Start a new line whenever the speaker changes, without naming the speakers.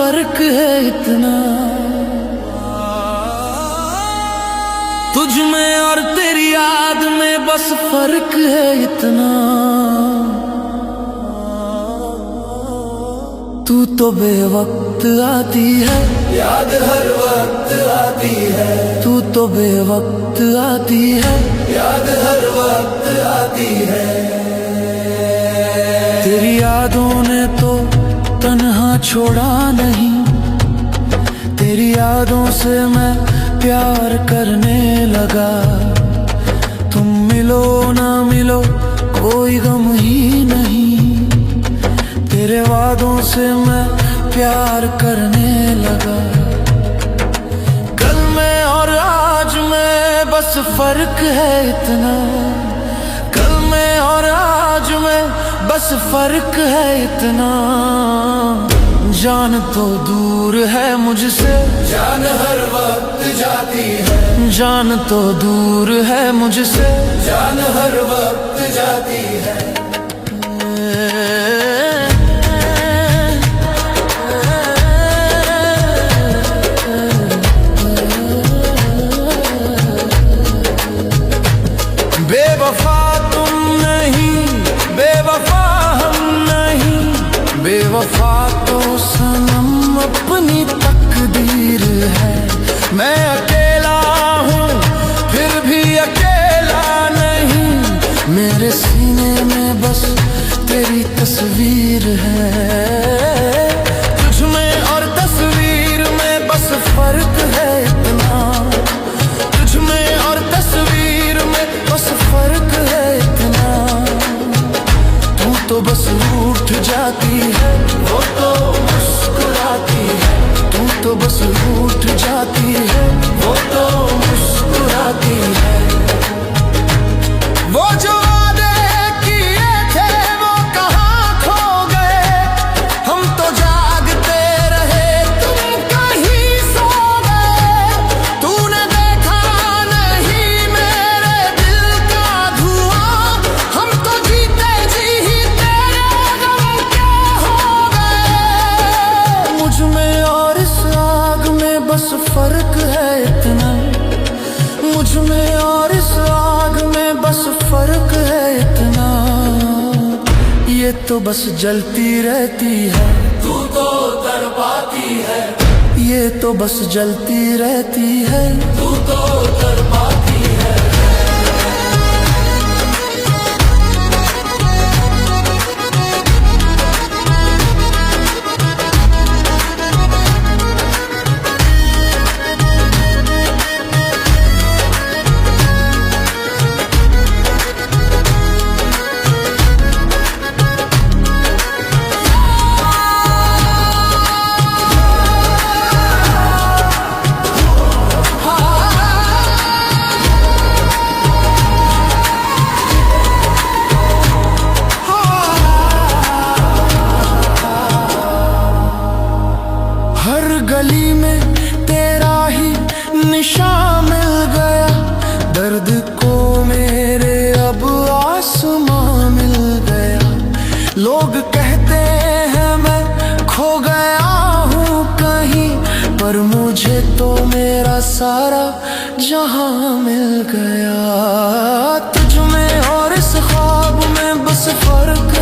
फर्क है इतना, तुझ में और तेरी याद में बस फर्क है इतना। तू तो बेवक्त आती है, याद हर वक्त आती है। तू तो बेवक्त आती है, याद हर वक्त आती है। तेरी यादों ने तो तन्हा छोड़ा नहीं, तेरी यादों से मैं प्यार करने लगा। तुम मिलो ना मिलो कोई गम ही नहीं, तेरे वादों से मैं प्यार करने लगा। कल में और आज में बस फर्क है इतना, कल में और आज में बस फर्क है इतना। जान तो दूर है मुझसे, जान हर वक्त जाती है। जान तो दूर है मुझसे, जान हर वक्त जाती है। बेवफा तुम नहीं, बेवफा हम नहीं, बेवफा तो सनम अपनी तकदीर है। मैं अकेला हूँ फिर भी अकेला नहीं, मेरे सीने में बस तेरी तस्वीर है। तुझ में और तस्वीर में बस फर्क है इतना, तुझ में और तस्वीर में बस फर्क है इतना। तू तो बस रूठ जाती है, वो तो मुस्कुराती है। तू तो बस रूठ जाती है, वो तो मुस्कुराती है। वो जो वादे किए थे वो कहाँ खो गए, हम तो जागते रहे तुम कहीं सो गए। तूने देखा नहीं मेरे दिल का धुआं, हम तो जीते जी ही तेरे गम के हो गए। मुझ में और इस आग में बस फर्क है इतना, मुझ में और इस आग में बस फर्क है इतना। ये तो बस जलती रहती है, तू तो तड़पाती है। ये तो बस जलती रहती है, तू तो तड़पाती है। हर गली में तेरा ही निशान मिल गया, दर्द को मेरे अब आसमां मिल गया। लोग कहते हैं मैं खो गया हूँ कहीं, पर मुझे तो मेरा सारा जहां मिल गया। तुझ में और इस ख्वाब में बस फर्क